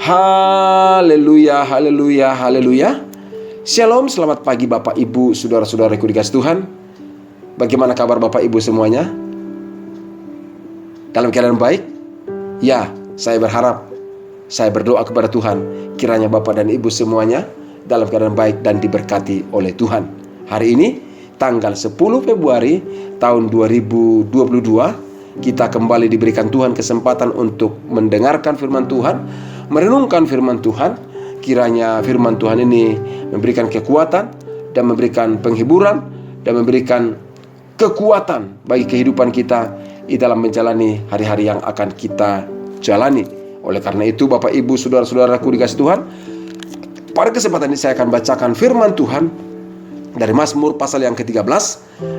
Haleluya, haleluya, haleluya. Shalom, selamat pagi Bapak Ibu, saudara-saudaraku dikasih Tuhan. Bagaimana kabar Bapak Ibu semuanya? Dalam keadaan baik? Ya, saya berharap, saya berdoa kepada Tuhan, kiranya Bapak dan Ibu semuanya dalam keadaan baik dan diberkati oleh Tuhan. Hari ini, tanggal 10 Februari tahun 2022, kita kembali diberikan Tuhan kesempatan untuk mendengarkan firman Tuhan, merenungkan firman Tuhan. Kiranya firman Tuhan ini memberikan kekuatan dan memberikan penghiburan dan memberikan kekuatan bagi kehidupan kita di dalam menjalani hari-hari yang akan kita jalani. Oleh karena itu Bapak Ibu saudara-saudaraku dikasih Tuhan, pada kesempatan ini saya akan bacakan firman Tuhan dari Mazmur pasal yang ke-13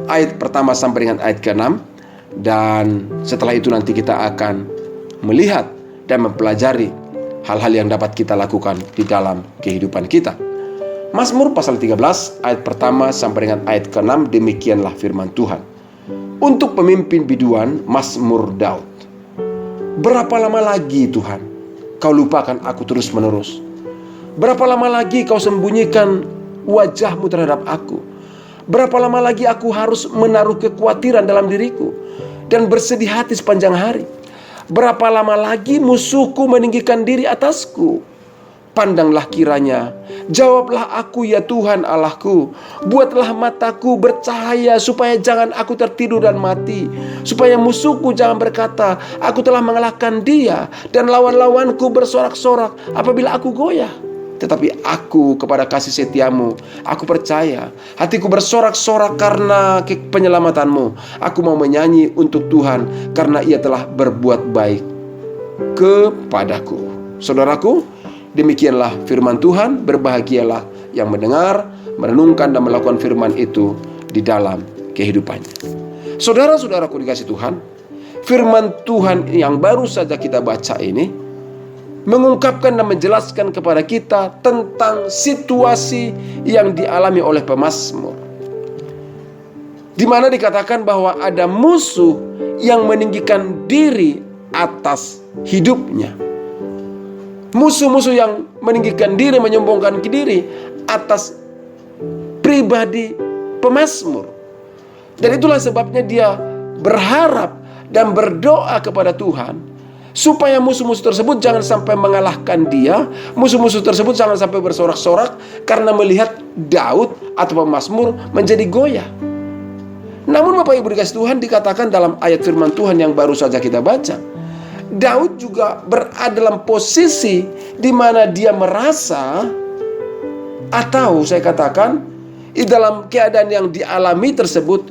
ayat pertama sampai dengan ayat ke-6. Dan setelah itu nanti kita akan melihat dan mempelajari hal-hal yang dapat kita lakukan di dalam kehidupan kita. Mazmur pasal 13 ayat pertama sampai dengan ayat ke-6, demikianlah firman Tuhan. Untuk pemimpin biduan, Mazmur Daud. Berapa lama lagi Tuhan Kau lupakan aku terus menerus? Berapa lama lagi Kau sembunyikan wajah-Mu terhadap aku? Berapa lama lagi aku harus menaruh kekhawatiran dalam diriku dan bersedih hati sepanjang hari? Berapa lama lagi musuhku meninggikan diri atasku? Pandanglah kiranya, jawablah aku ya Tuhan Allahku. Buatlah mataku bercahaya supaya jangan aku tertidur dan mati. Supaya musuhku jangan berkata, aku telah mengalahkan dia, dan lawan-lawanku bersorak-sorak apabila aku goyah. Tetapi aku kepada kasih setiamu, aku percaya. Hatiku bersorak-sorak karena penyelamatanmu. Aku mau menyanyi untuk Tuhan karena Ia telah berbuat baik kepadaku. Saudaraku, demikianlah firman Tuhan. Berbahagialah yang mendengar, merenungkan dan melakukan firman itu di dalam kehidupannya. Saudara-saudaraku dikasih Tuhan, firman Tuhan yang baru saja kita baca ini mengungkapkan dan menjelaskan kepada kita tentang situasi yang dialami oleh pemazmur, di mana dikatakan bahwa ada musuh yang meninggikan diri atas hidupnya. Musuh-musuh yang meninggikan diri, menyombongkan diri atas pribadi pemazmur. Dan itulah sebabnya dia berharap dan berdoa kepada Tuhan supaya musuh-musuh tersebut jangan sampai mengalahkan dia. Musuh-musuh tersebut jangan sampai bersorak-sorak karena melihat Daud atau pemazmur menjadi goyah. Namun Bapak Ibu dikasih Tuhan, dikatakan dalam ayat firman Tuhan yang baru saja kita baca, Daud juga berada dalam posisi di mana dia merasa, atau saya katakan di dalam keadaan yang dialami tersebut,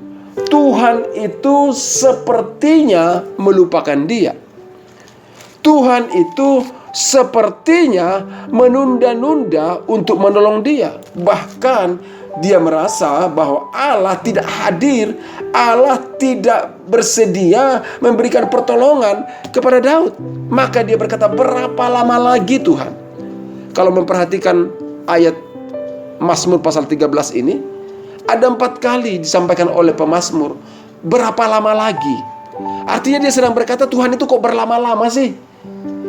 Tuhan itu sepertinya melupakan dia. Tuhan itu sepertinya menunda-nunda untuk menolong dia. Bahkan dia merasa bahwa Allah tidak hadir, Allah tidak bersedia memberikan pertolongan kepada Daud. Maka dia berkata, berapa lama lagi Tuhan? Kalau memperhatikan ayat Mazmur pasal 13 ini, ada 4 kali disampaikan oleh pemazmur, berapa lama lagi? Artinya dia sedang berkata, Tuhan itu kok berlama-lama sih?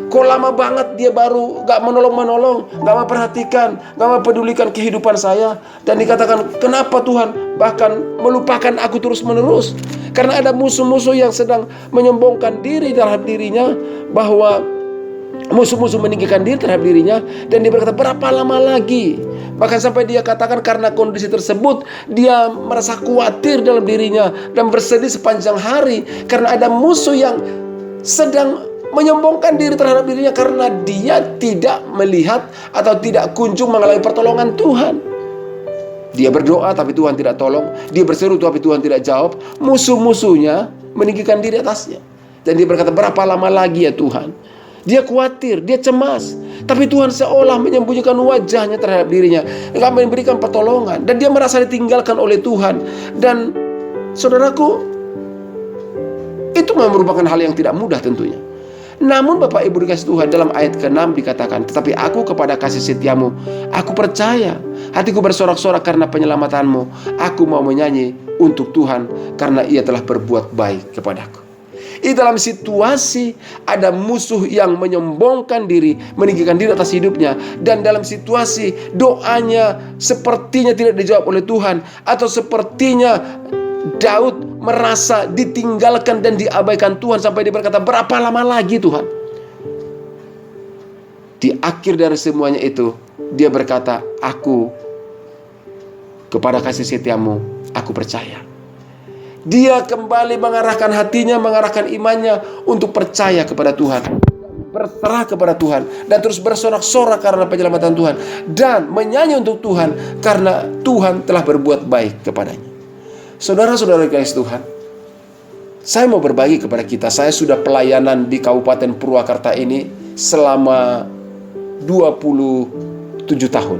Kok lama banget dia baru gak menolong-menolong, gak memperhatikan, gak mempedulikan kehidupan saya. Dan dikatakan, kenapa Tuhan bahkan melupakan aku terus-menerus? Karena ada musuh-musuh yang sedang menyombongkan diri terhadap dirinya, bahwa musuh-musuh meninggikan diri terhadap dirinya. Dan dia berkata, berapa lama lagi? Bahkan sampai dia katakan karena kondisi tersebut, dia merasa khawatir dalam dirinya dan bersedih sepanjang hari. Karena ada musuh yang sedang menyombongkan diri terhadap dirinya karena dia tidak melihat atau tidak kunjung mengalami pertolongan Tuhan. Dia berdoa tapi Tuhan tidak tolong. Dia berseru tapi Tuhan tidak jawab. Musuh-musuhnya meninggikan diri atasnya. Dan dia berkata, berapa lama lagi ya Tuhan? Dia khawatir, dia cemas. Tapi Tuhan seolah menyembunyikan wajahnya terhadap dirinya, enggak memberikan pertolongan. Dan dia merasa ditinggalkan oleh Tuhan. Dan saudaraku, itu merupakan hal yang tidak mudah tentunya. Namun Bapak Ibu dikasih Tuhan, dalam ayat ke-6 dikatakan, tetapi aku kepada kasih setiamu, aku percaya. Hatiku bersorak-sorak karena penyelamatanmu. Aku mau menyanyi untuk Tuhan karena Ia telah berbuat baik kepadaku. Di dalam situasi ada musuh yang menyombongkan diri, meninggikan diri atas hidupnya, dan dalam situasi doanya sepertinya tidak dijawab oleh Tuhan, atau sepertinya Daud merasa ditinggalkan dan diabaikan Tuhan, sampai dia berkata, berapa lama lagi Tuhan? Di akhir dari semuanya itu, dia berkata, aku kepada kasih setiamu, aku percaya. Dia kembali mengarahkan hatinya, mengarahkan imannya untuk percaya kepada Tuhan, berserah kepada Tuhan, dan terus bersorak-sorak karena penyelamatan Tuhan, dan menyanyi untuk Tuhan karena Tuhan telah berbuat baik kepadanya. Saudara-saudara kasih Tuhan, saya mau berbagi kepada kita. Saya sudah pelayanan di Kabupaten Purwakarta ini selama 27 tahun.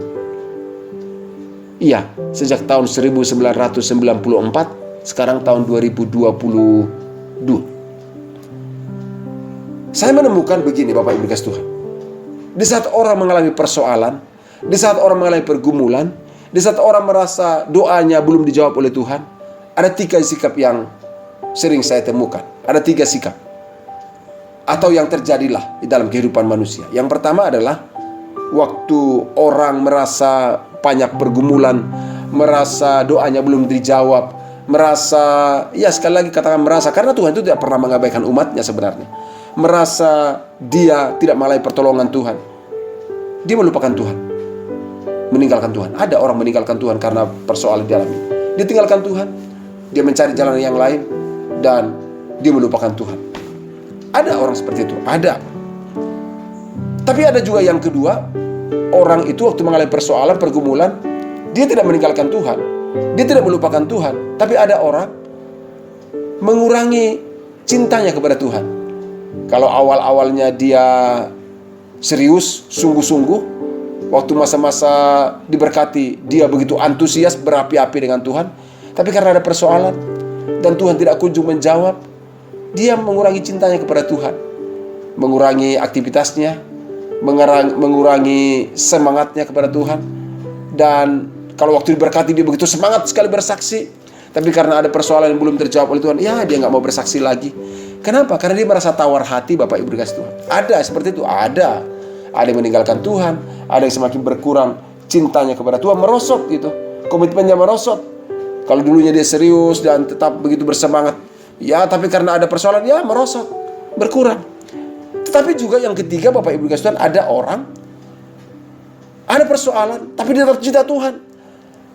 Iya, sejak tahun 1994, sekarang tahun 2022. Saya menemukan begini Bapak Ibu kasih Tuhan. Di saat orang mengalami persoalan, di saat orang mengalami pergumulan, di saat orang merasa doanya belum dijawab oleh Tuhan, ada 3 sikap yang sering saya temukan. Ada 3 sikap atau yang terjadilah di dalam kehidupan manusia. Yang pertama adalah waktu orang merasa banyak pergumulan, merasa doanya belum dijawab, merasa, ya sekali lagi katakan merasa, karena Tuhan itu tidak pernah mengabaikan umatnya sebenarnya. Merasa dia tidak melalui pertolongan Tuhan, dia melupakan Tuhan, meninggalkan Tuhan. Ada orang meninggalkan Tuhan karena persoalan di dalamnya. Dia tinggalkan Tuhan, dia mencari jalan yang lain, dan dia melupakan Tuhan. Ada orang seperti itu, ada. Tapi ada juga yang kedua, orang itu waktu mengalami persoalan, pergumulan, dia tidak meninggalkan Tuhan, dia tidak melupakan Tuhan, tapi ada orang mengurangi cintanya kepada Tuhan. Kalau awal-awalnya dia serius, sungguh-sungguh, waktu masa-masa diberkati, dia begitu antusias, berapi-api dengan Tuhan. Tapi karena ada persoalan dan Tuhan tidak kunjung menjawab, dia mengurangi cintanya kepada Tuhan, mengurangi aktivitasnya, mengurangi semangatnya kepada Tuhan. Dan kalau waktu diberkati dia begitu semangat sekali bersaksi, tapi karena ada persoalan yang belum terjawab oleh Tuhan, ya dia nggak mau bersaksi lagi. Kenapa? Karena dia merasa tawar hati Bapak Ibu dikasih Tuhan. Ada seperti itu, ada yang meninggalkan Tuhan, ada yang semakin berkurang cintanya kepada Tuhan, merosot gitu, komitmennya merosot. Kalau dulunya dia serius dan tetap begitu bersemangat, ya tapi karena ada persoalan, ya merosot, berkurang. Tetapi juga yang ketiga Bapak Ibu dikasih Tuhan, ada orang, ada persoalan, tapi dia tetap cinta Tuhan.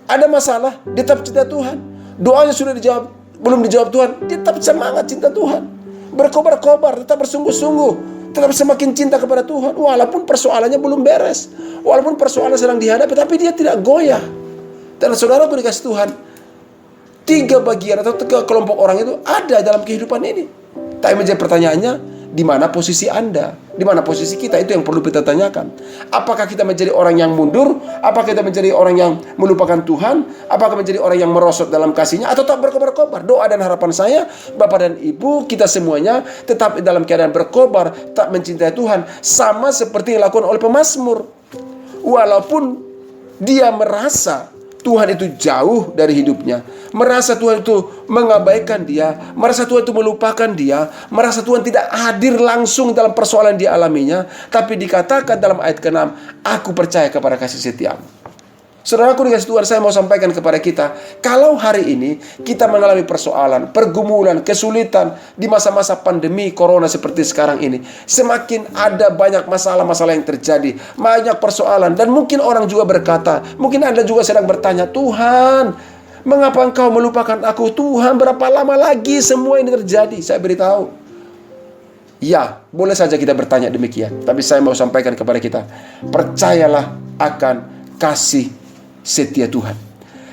Ada masalah, dia tetap cinta Tuhan. Doanya sudah dijawab, belum dijawab Tuhan, dia tetap semangat cinta Tuhan. Berkobar-kobar, tetap bersungguh-sungguh, tetap semakin cinta kepada Tuhan. Walaupun persoalannya belum beres, walaupun persoalan sedang dihadapi, tapi dia tidak goyah. Dan saudaraku dikasih Tuhan, 3 bagian atau 3 kelompok orang itu ada dalam kehidupan ini. Tapi menjadi pertanyaannya, di mana posisi Anda? Di mana posisi kita? Itu yang perlu kita tanyakan. Apakah kita menjadi orang yang mundur? Apakah kita menjadi orang yang melupakan Tuhan? Apakah menjadi orang yang merosot dalam kasih-Nya? Atau tetap berkobar-kobar? Doa dan harapan saya, Bapak dan Ibu, kita semuanya tetap dalam keadaan berkobar, tak mencintai Tuhan, sama seperti yang dilakukan oleh pemazmur. Walaupun dia merasa Tuhan itu jauh dari hidupnya, merasa Tuhan itu mengabaikan dia, merasa Tuhan itu melupakan dia, merasa Tuhan tidak hadir langsung dalam persoalan yang dialaminya, tapi dikatakan dalam ayat ke-6, aku percaya kepada kasih setiamu. Saudaraku dikasih Tuhan, saya mau sampaikan kepada kita, kalau hari ini kita mengalami persoalan, pergumulan, kesulitan di masa-masa pandemi corona seperti sekarang ini, semakin ada banyak masalah-masalah yang terjadi, banyak persoalan, dan mungkin orang juga berkata, mungkin Anda juga sedang bertanya, Tuhan, mengapa Engkau melupakan aku? Tuhan, berapa lama lagi semua ini terjadi? Saya beritahu, ya, boleh saja kita bertanya demikian, tapi saya mau sampaikan kepada kita, percayalah akan kasih setia Tuhan.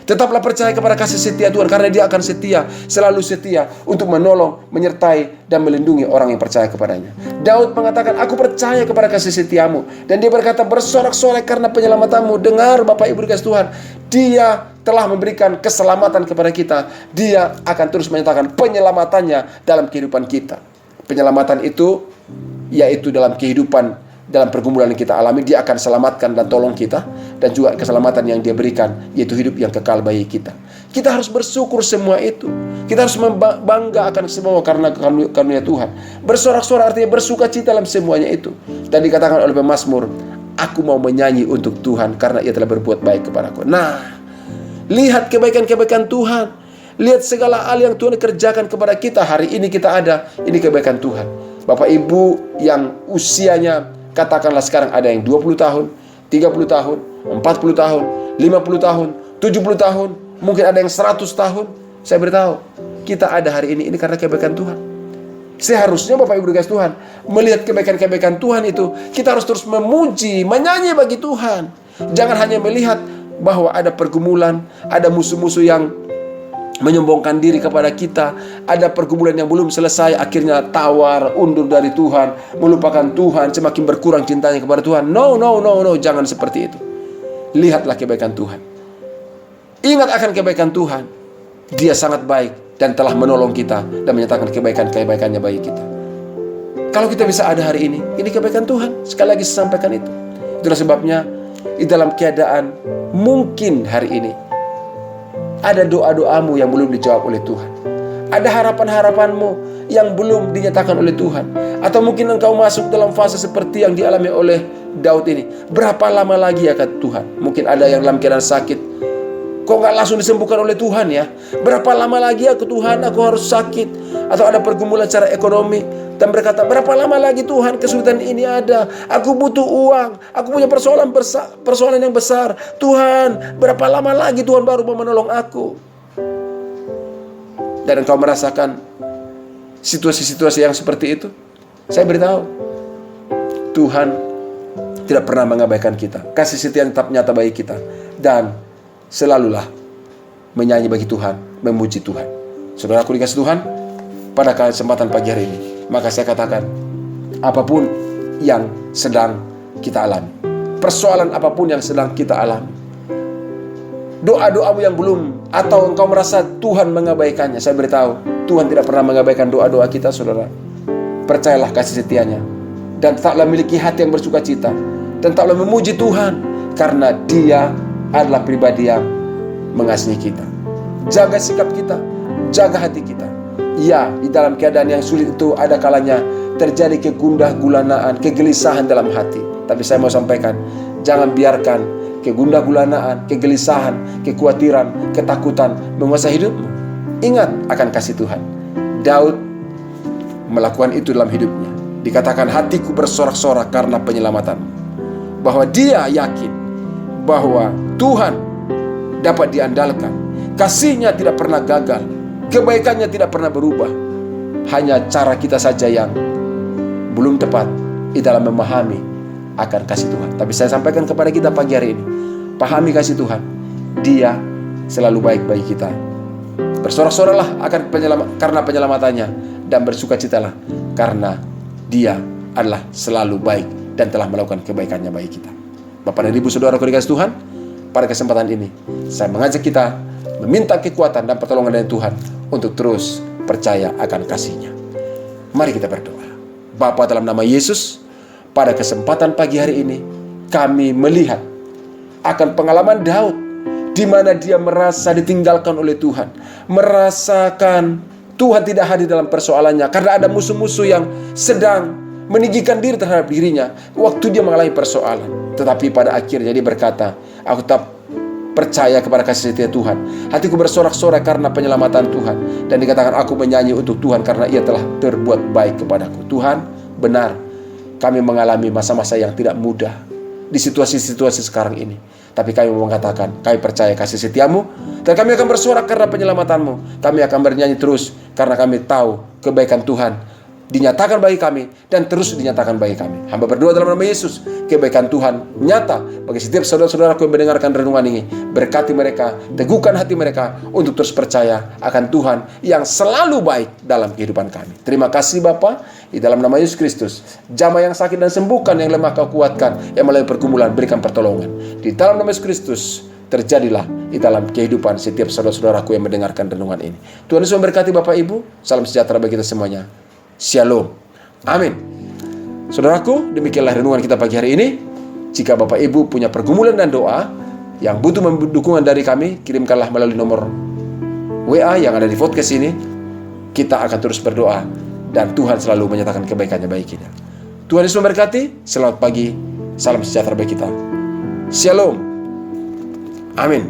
Tetaplah percaya kepada kasih setia Tuhan, karena Dia akan setia, selalu setia untuk menolong, menyertai, dan melindungi orang yang percaya kepadanya. Daud mengatakan, aku percaya kepada kasih setiamu. Dan dia berkata, bersorak-sorai karena penyelamatanmu. Dengar Bapak Ibu dikasih Tuhan, Dia telah memberikan keselamatan kepada kita. Dia akan terus menyatakan penyelamatannya dalam kehidupan kita. Penyelamatan itu yaitu dalam kehidupan, dalam pergumulan yang kita alami, Dia akan selamatkan dan tolong kita, dan juga keselamatan yang Dia berikan, yaitu hidup yang kekal bagi kita. Kita harus bersyukur semua itu. Kita harus bangga akan semua karena karunia Tuhan. Bersorak-sorak artinya bersuka cita dalam semuanya itu. Dan dikatakan oleh pemazmur, aku mau menyanyi untuk Tuhan karena Ia telah berbuat baik kepadaku. Nah, lihat kebaikan-kebaikan Tuhan. Lihat segala hal yang Tuhan kerjakan kepada kita. Hari ini kita ada, ini kebaikan Tuhan. Bapak Ibu yang usianya katakanlah sekarang ada yang 20 tahun, 30 tahun, 40 tahun, 50 tahun, 70 tahun, mungkin ada yang 100 tahun. Saya beritahu, kita ada hari ini karena kebaikan Tuhan. Seharusnya Bapak Ibu dikasih Tuhan, melihat kebaikan-kebaikan Tuhan itu, kita harus terus memuji, menyanyi bagi Tuhan. Jangan hanya melihat bahwa ada pergumulan, ada musuh-musuh yang menyombongkan diri kepada kita, ada pergumulan yang belum selesai, akhirnya tawar, undur dari Tuhan, melupakan Tuhan, semakin berkurang cintanya kepada Tuhan. No, jangan seperti itu. Lihatlah kebaikan Tuhan. Ingat akan kebaikan Tuhan. Dia sangat baik dan telah menolong kita dan menyatakan kebaikan-kebaikannya bagi kita. Kalau kita bisa ada hari ini kebaikan Tuhan. Sekali lagi saya sampaikan itu. Itulah sebabnya di dalam keadaan mungkin hari ini ada doa-doamu yang belum dijawab oleh Tuhan. Ada harapan-harapanmu yang belum dinyatakan oleh Tuhan. Atau mungkin engkau masuk dalam fase seperti yang dialami oleh Daud ini. Berapa lama lagi ya kata Tuhan? Mungkin ada yang dalam keadaan sakit. Kok nggak langsung disembuhkan oleh Tuhan ya? Berapa lama lagi aku Tuhan aku harus sakit? Atau ada pergumulan secara ekonomi dan berkata, berapa lama lagi Tuhan kesulitan ini ada? Aku butuh uang, aku punya persoalan yang besar. Tuhan, berapa lama lagi Tuhan baru mau menolong aku? Dan engkau merasakan situasi-situasi yang seperti itu. Saya beritahu, Tuhan tidak pernah mengabaikan kita. Kasih setia tetap nyata bagi kita. Dan selalulah menyanyi bagi Tuhan, memuji Tuhan. Saudaraku dikasih Tuhan, pada kesempatan pagi hari ini, maka saya katakan, apapun yang sedang kita alami, persoalan apapun yang sedang kita alami, doa-doamu yang belum, atau engkau merasa Tuhan mengabaikannya, saya beritahu, Tuhan tidak pernah mengabaikan doa-doa kita, saudara. Percayalah kasih setianya, dan tetaplah miliki hati yang bersuka cita, dan tetaplah memuji Tuhan, karena Dia adalah pribadi yang mengasihi kita. Jaga sikap kita, jaga hati kita. Ya, di dalam keadaan yang sulit itu ada kalanya terjadi kegundah gulanaan, kegelisahan dalam hati. Tapi saya mau sampaikan, jangan biarkan kegundah gulanaan, kegelisahan, kekhawatiran, ketakutan menguasai hidupmu. Ingat akan kasih Tuhan. Daud melakukan itu dalam hidupnya. Dikatakan hatiku bersorak-sorak karena penyelamatanmu. Bahwa dia yakin bahwa Tuhan dapat diandalkan. Kasih-Nya tidak pernah gagal. Kebaikannya tidak pernah berubah. Hanya cara kita saja yang belum tepat di dalam memahami akan kasih Tuhan. Tapi saya sampaikan kepada kita pagi hari ini, pahami kasih Tuhan. Dia selalu baik bagi kita. Bersorak-soraklah akan karena penyelamatannya, dan bersukacitalah karena Dia adalah selalu baik dan telah melakukan kebaikannya bagi kita. Bapak dan Ibu saudara dikasih Tuhan, pada kesempatan ini saya mengajak kita meminta kekuatan dan pertolongan dari Tuhan untuk terus percaya akan kasih-Nya. Mari kita berdoa. Bapa, dalam nama Yesus, pada kesempatan pagi hari ini kami melihat akan pengalaman Daud, di mana dia merasa ditinggalkan oleh Tuhan, merasakan Tuhan tidak hadir dalam persoalannya karena ada musuh-musuh yang sedang meninggikan diri terhadap dirinya waktu dia mengalami persoalan. Tetapi pada akhirnya dia berkata, aku tetap percaya kepada kasih setia Tuhan. Hatiku bersorak-sorai karena penyelamatan Tuhan. Dan dikatakan aku menyanyi untuk Tuhan karena Ia telah berbuat baik kepadaku. Tuhan, benar, kami mengalami masa-masa yang tidak mudah di situasi-situasi sekarang ini. Tapi kami mengatakan, kami percaya kasih setiamu, dan kami akan bersorak karena penyelamatanmu. Kami akan bernyanyi terus karena kami tahu kebaikan Tuhan dinyatakan bagi kami dan terus dinyatakan bagi kami. Hamba berdoa dalam nama Yesus, kebaikan Tuhan nyata bagi setiap saudara-saudaraku yang mendengarkan renungan ini. Berkati mereka, teguhkan hati mereka untuk terus percaya akan Tuhan yang selalu baik dalam kehidupan kami. Terima kasih Bapa, di dalam nama Yesus Kristus. Jamah yang sakit dan sembuhkan, yang lemah Kau kuatkan, yang melalui pergumulan berikan pertolongan. Di dalam nama Yesus Kristus, terjadilah di dalam kehidupan setiap saudara-saudaraku yang mendengarkan renungan ini. Tuhan Yesus memberkati Bapak Ibu. Salam sejahtera bagi kita semuanya. Shalom. Amin. Saudaraku, demikianlah renungan kita pagi hari ini. Jika Bapak Ibu punya pergumulan dan doa yang butuh dukungan dari kami, kirimkanlah melalui nomor WA yang ada di podcast ini. Kita akan terus berdoa dan Tuhan selalu menyatakan kebaikannya bagi kita. Tuhan Yesus memberkati. Selamat pagi. Salam sejahtera bagi kita. Shalom. Amin.